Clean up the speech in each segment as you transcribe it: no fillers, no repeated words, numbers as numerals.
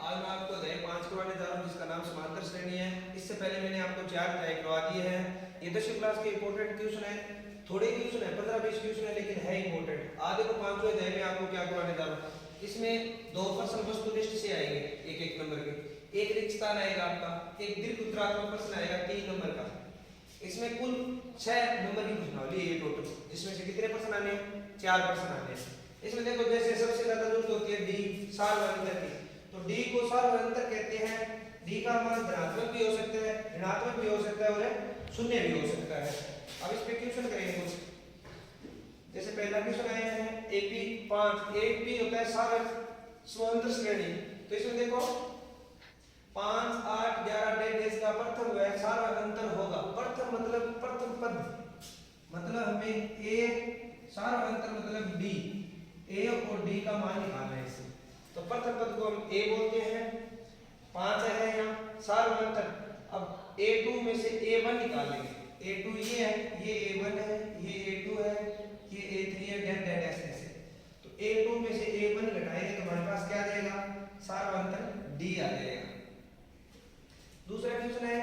आज मैं आपको अध्याय 5 करवाने जा रहा हूँ जिसका नाम समांतर श्रेणी है। इससे पहले मैंने आपको 4 अध्याय करवा दिए हैं। ये 10वीं क्लास के इंपॉर्टेंट क्वेश्चन है, थोड़े क्वेश्चन है, 15-20 क्वेश्चन है, लेकिन है इंपॉर्टेंट। आज देखो 5वें अध्याय में आपको क्या करवाने जा रहा हूँ। इसमें 2 प्रश्न वस्तुनिष्ठ से आएंगे, एक नंबर के। एक रिक्त स्थान आएगा आपका, एक दीर्घ उत्तरात्मक प्रश्न आएगा 3 नंबर का। इसमें कुल 6 नंबर की प्रश्नावली है टोटल, जिसमें से कितने प्रश्न आने हैं? 4 प्रश्न आने हैं। इसमें देखो जैसे सबसे ज्यादा जरूरत होती है डी सार्वभौमिक की, तो डी को सार्वभौमिक कहते हैं। डी का मान धनात्मक भी हो सकता है, ऋणात्मक भी हो सकता है और शून्य भी हो सकता है। अब इस पे क्वेश्चन करेंगे कुछ। जैसे पहला क्वेश्चन आया है एपी 5। एपी होता है समांतर श्रेणी। तो इसमें देखो 5, 8, 11 डेढ़ का प्रथम वह सार्वभौमिक होगा। प्रथम मतलब प्रथम पद, मतलब हमें ए सार्वभौमिक मतलब डी, ए और डी का मान निकालना है इससे। तो प्रथम पद को हम ए बोलते हैं, 5 है यहाँ सार्वभौमिक। अब a2 में से a1 निकाल लेंगे। a2 ये है, ये a1 है, ये a2 है, ये a3 है, डेट ऐसे। तो a2 में से a1 घटाएंगे तो हमारे पास क्या आ जाएगा? सार्वभौमिक d आ जाएगा। दूसरा क्वेश्चन है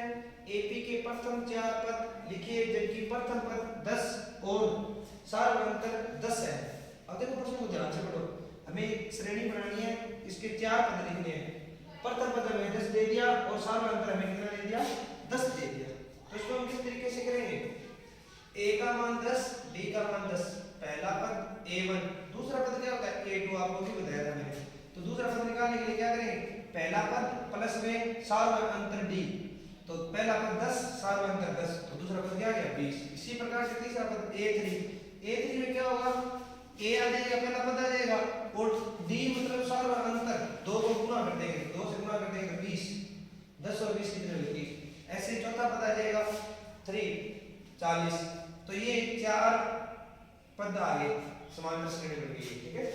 एपी के प्रथम 4 पद लिखिए जबकि प्रथम पद 10 और सार्वभौमिक 10 है। अब देखो प्रश्न को ध्यान से पढ़ो। हमें एक श्रेणी बनानी है, इसके 4 पद लिखने हैं। प्रथम पद हमें 10 दे दिया और सार्वभौमिक हमें कितना दे दिया? 10 दे दिया। तो इसको हम किस तरीके से करेंगे? a का मान 10, d का मान 10। पहला पद a1, दूसरा पद क्या होता है? a2, आपको भी बताया था मैंने। तो दूसरा पद निकालने के लिए क्या करेंगे? पहला पद प्लस में सार्वभौमिक d, तो पहला पद 10 सार्वभौमिक 10, तो दूसरा पद क्या आ गया? 20। इसी प्रकार से तीसरा पद a3 में क्या होगा? a आ जाएगा, पहला पद आ जाएगा और d मतलब सार्वभौमिक 2 को गुणा कर देंगे, 2 से गुणा कर देंगे 20, 10 और 20 कितने हुए? 30। ऐसे चौथा पद आ जाएगा 3, 40। तो ये 4 पद आ गए समांतर श्रेणी बन गई, ठीक है।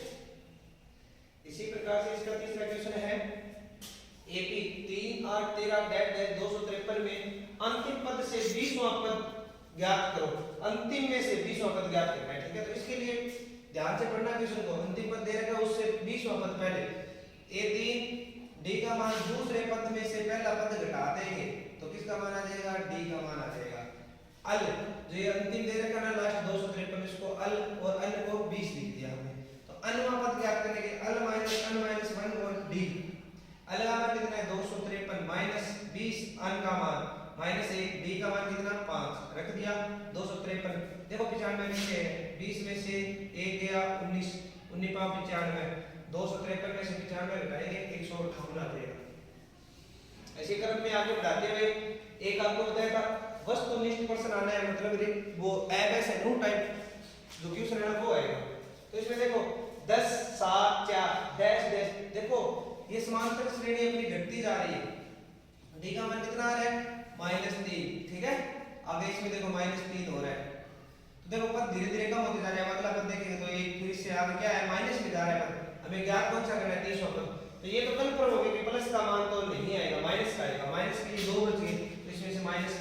इसी प्रकार से इसका तीसरा क्वेश्चन है एपी 3, 8, 13 253 में अंतिम पद से 20वां पद ज्ञात करो। अंतिम में से 20वां पद ज्ञात करना है, ठीक है। तो इसके लिए ध्यान से पढ़ना क्वेश्चन को। अंतिम पद दे रखा है, उससे 20वां पद पहले a3 d का मान दूसरे पद में से पहला पद घटा देंगे तो किसका मान आ जाएगा? d का मान आ जाएगा। अल जो ये अंतिम दे रखा है ना लास्ट 253, इसको अल और अन को 20 लिख दिया हमने। तो अनवा पद ज्ञात करने के अल माइनस अन माइनस 1 और d। अल का मान कितना है? 253 माइनस 20, अन का मान माइनस 1, d का मान कितना? 5 रख दिया। 253 देखो 95 नीचे है, 20 में से 1 गया 19, 19 5 95, 253 में से 95 घटाएंगे 158 आ जाएगा। ऐसे क्रम में आगे बढ़ाते हुए एक आपको बताया था वस्तुनिष्ठ प्रश्न आना है, मतलब वो एबीसी नो टाइप जो क्वेश्चन है वो आएगा। तो इसमें देखो 10, 7, 4 डैश डैश, देखो ये समांतर श्रेणी अपनी घटती जा रही है। d का मान कितना आ रहा है? -3, ठीक है। आगे इसमें देखो -3 हो रहा है। तो देखो पद धीरे धीरे कम होते जा रहे हैं। अगला पद देखेंगे तो एक फिर इससे आगे क्या है? माइनस में जा रहा है पद। हमें ज्ञात कौन सा करना है? 30वां पद। तो ये तो कन्फर्म हो गया कि प्लस का मान तो नहीं आएगा, माइनस का आएगा। माइनस के लिए 2 बच गए, तो इसमें से माइनस